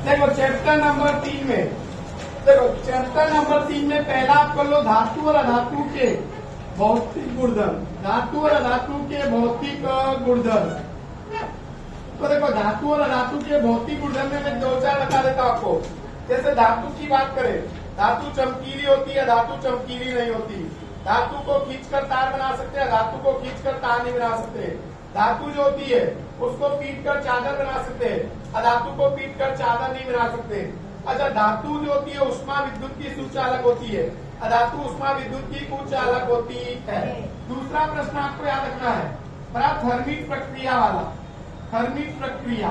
देखो chapter number 3 में, देखो चैप्टर नंबर 3 में पहला आप कर लो धातु और अधातु के भौतिक गुणधर्म। धातु और अधातु के भौतिक गुणधर्म। तो देखो धातु और अधातु के भौतिक गुणधर्म में मैं 2-4 बता देता हूं आपको। जैसे धातु की बात करें, धातु चमकीली होती है, धातु चमकीली नहीं होती। धातु को खींचकर तार बना सकते हैं, धातु को खींचकर तार नहीं बना सकते। धातु जो होती है उसको पीटकर चादर बना सकते हैं, अधातु को पीटकर चादर नहीं बना सकते। अच्छा, धातु जो होती है उष्मा विद्युत की सुचालक होती है, अधातु उष्मा विद्युत की कुचालक होती है। दूसरा प्रश्न आपको याद रखना है, बड़ा थर्मिक प्रक्रिया वाला। थर्मिक प्रक्रिया,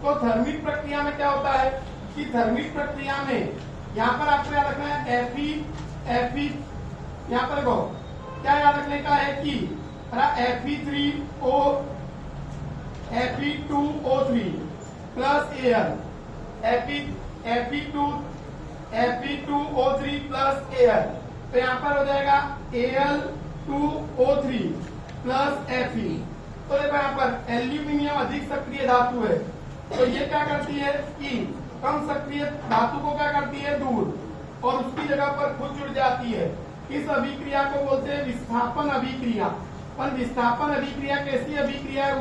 तो थर्मिक प्रक्रिया में क्या होता है कि थर्मिक प्रक्रिया में यहाँ पर आपको याद रखना है एफी, यहाँ पर देखो क्या याद रखने का है कि Fe2O3 plus Al, Fe2O3 plus Al, तो यहाँ पर हो जाएगा Al2O3 प्लस Fe। तो देखो यहाँ पर एल्यूमिनियम अधिक सक्रिय धातु है, तो ये क्या करती है कि कम सक्रिय धातु को क्या करती है दूर, और उसकी जगह पर खुद जुड़ जाती है। इस अभिक्रिया को बोलते हैं विस्थापन अभिक्रिया। पर विस्थापन अभिक्रिया कैसी अभिक्रिया है?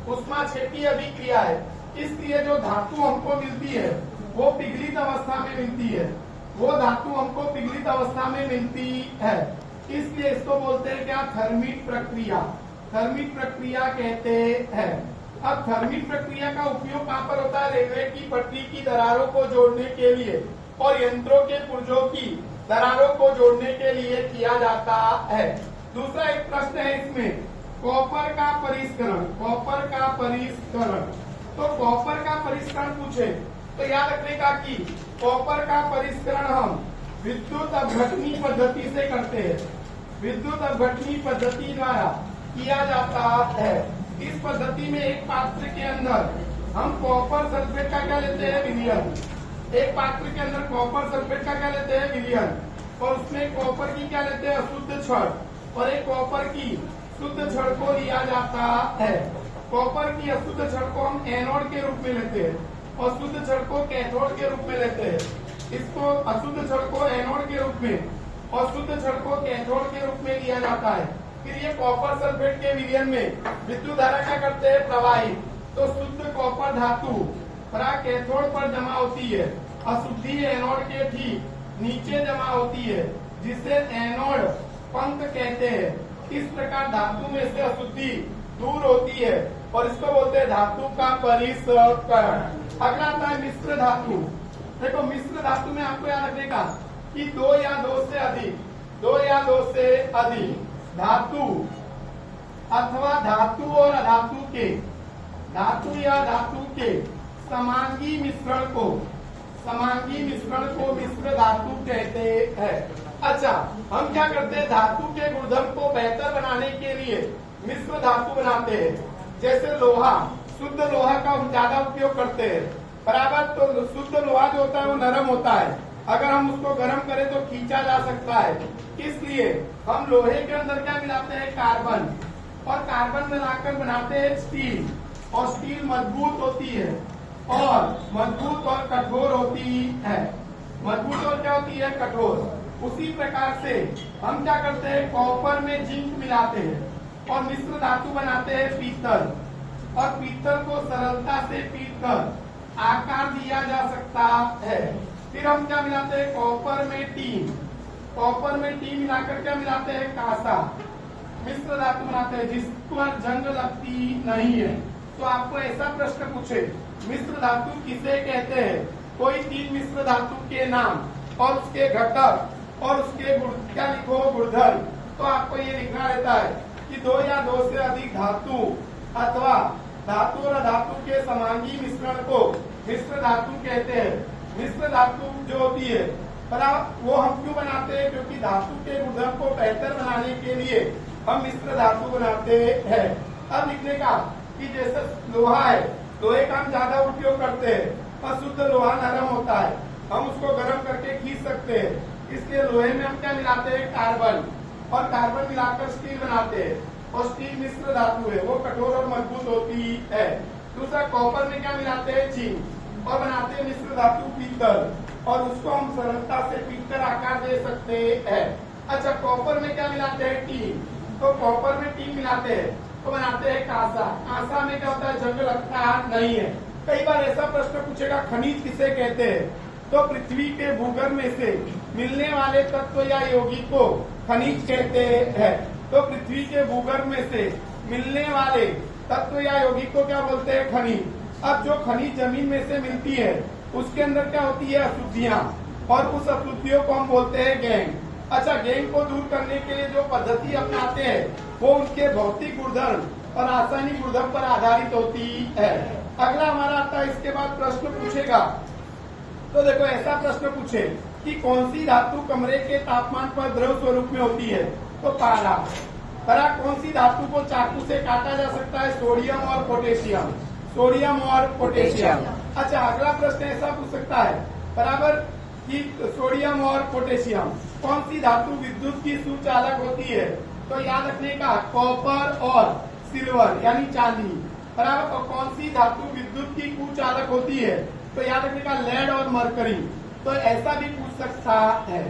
उष्माक्षेपी अभिक्रिया है। इसलिए जो धातु हमको मिलती है वो पिघलित अवस्था में मिलती है, वो धातु हमको पिघलित अवस्था में मिलती है। इसलिए इसको बोलते हैं क्या? थर्मिक प्रक्रिया। थर्मिक प्रक्रिया कहते हैं। अब थर्मिक प्रक्रिया का उपयोग कहाँ पर होता है? रेलवे की पटरी की दरारों को जोड़ने के लिए और यंत्रों के पुर्जों की दरारों को जोड़ने के लिए किया जाता है। दूसरा एक प्रश्न है इसमें, कॉपर का परिष्करण। कॉपर का परिष्करण, तो कॉपर का परिष्करण पूछे तो याद रखने का कि कॉपर का परिष्करण हम विद्युत अपघटनी पद्धति से करते हैं। विद्युत अपघटनी पद्धति द्वारा किया जाता है। इस पद्धति में एक पात्र के अंदर हम कॉपर सल्फेट का क्या लेते हैं? विलयन। एक पात्र के अंदर कॉपर सल्फेट का क्या लेते हैं? विलयन। और उसमें कॉपर की क्या लेते हैं? अशुद्ध छड़, और एक कॉपर की शुद्ध छड़ को लिया जाता है। कॉपर की अशुद्ध छड़ को हम एनोड के रूप में लेते हैं और शुद्ध छड़ को कैथोड के रूप में लेते हैं। इसको अशुद्ध छड़ को एनोड के रूप में और शुद्ध छड़ को कैथोड के रूप में लिया जाता है। फिर ये कॉपर सल्फेट के विलयन में विद्युत धारा क्या करते हैं? प्रवाहित। तो शुद्ध कॉपर धातु कैथोड पर जमा होती है, अशुद्धि एनोड के ठीक नीचे जमा होती है, जिसे एनोड पंख कहते हैं। इस प्रकार धातु में से अशुद्धि दूर होती है और इसको बोलते हैं धातु का परिष्करण। अगला आता है मिश्र धातु। देखो मिश्र धातु में आपको याद रखने का कि दो या दो से अधिक धातु अथवा धातु और अधातु के, धातु या धातु के समांगी मिश्रण को मिश्र धातु कहते हैं। अच्छा, हम क्या करते हैं? धातु के गुणधर्म को बेहतर बनाने के लिए मिश्र धातु बनाते हैं। जैसे लोहा, शुद्ध लोहा का हम ज्यादा उपयोग करते हैं, बराबर। तो शुद्ध लोहा जो होता है वो नरम होता है, अगर हम उसको गर्म करें तो खींचा जा सकता है। इसलिए हम लोहे के अंदर क्या मिलाते हैं? कार्बन, और कार्बन मिलाकर बनाते हैं स्टील, और स्टील मजबूत होती है और मजबूत और कठोर होती है। मजबूत और क्या होती है? कठोर। उसी प्रकार से हम क्या करते हैं? कॉपर में जिंक मिलाते हैं और मिश्र धातु बनाते हैं पीतल, और पीतल को सरलता से पीटकर आकार दिया जा सकता है। फिर हम क्या मिलाते हैं? कॉपर में टीन, कॉपर में टीन मिलाकर क्या मिलाते हैं? कांसा। मिश्र धातु बनाते हैं जिस पर जंग लगती नहीं है। तो आपको ऐसा प्रश्न पूछे, मिश्र धातु किसे कहते हैं? कोई 3 मिश्र धातु के नाम और उसके घटक और उसके गुण क्या लिखो? गुणधर्म। तो आपको ये लिखना रहता है कि 2 या 2 से अधिक धातु अथवा धातु और अधातु के समांगी मिश्रण को मिश्र धातु कहते हैं। मिश्र धातु जो होती है वो हम क्यों बनाते हैं? क्योंकि धातु के गुणधर्म को बेहतर बनाने के लिए हम मिश्र धातु बनाते हैं। अब लिखने का कि जैसे लोहा है, लोहे का हम ज्यादा उपयोग करते हैं और शुद्ध लोहा नरम होता है, हम उसको गर्म करके खींच सकते हैं। इसलिए लोहे में हम क्या मिलाते हैं? कार्बन, और कार्बन मिलाकर स्टील बनाते हैं, और स्टील मिश्र धातु है, वो कठोर और मजबूत होती है। दूसरा, कॉपर में क्या मिलाते हैं? जिंक, और बनाते हैं मिश्र धातु पीतल, और उसको हम सरलता से पीतल आकार दे सकते हैं। अच्छा, कॉपर में क्या मिलाते हैं? टीन। तो कॉपर में टीन मिलाते हैं तो बनाते हैं कांसा। कांसा में क्या होता है? जंग लगता नहीं है। कई बार ऐसा प्रश्न पूछेगा, खनिज किसे कहते हैं? तो पृथ्वी के भूगर्भ में से मिलने वाले तत्व या यौगिक को खनिज कहते हैं। तो पृथ्वी के भूगर्भ में से मिलने वाले तत्व या यौगिक को क्या बोलते हैं? खनिज। अब जो खनिज जमीन में से मिलती है उसके अंदर क्या होती है? अशुद्धियां, और उस अशुद्धियों को हम बोलते हैं गैंग। अच्छा, गैंग को दूर करने के लिए जो पद्धति अपनाते हैं वो उनके भौतिक गुणधर्म और रासायनिक गुणधर्म पर आधारित होती है। अगला हमारा आता है, इसके बाद प्रश्न पूछेगा। तो देखो, ऐसा प्रश्न पूछे कि कौन सी धातु कमरे के तापमान पर द्रव स्वरूप में होती है? तो पारा। कौन सी धातु को चाकू से काटा जा सकता है? सोडियम और पोटेशियम। सोडियम और पोटेशियम। अच्छा, अगला प्रश्न ऐसा पूछ सकता है बराबर कि सोडियम और पोटेशियम, कौन सी धातु विद्युत की सुचालक होती है? तो याद रखने का, कॉपर और सिल्वर यानी चांदी। बराबर, और कौन सी धातु विद्युत की कुचालक होती है? तो याद रखने का, लेड और मरकरी। तो ऐसा भी पूछ सकता है।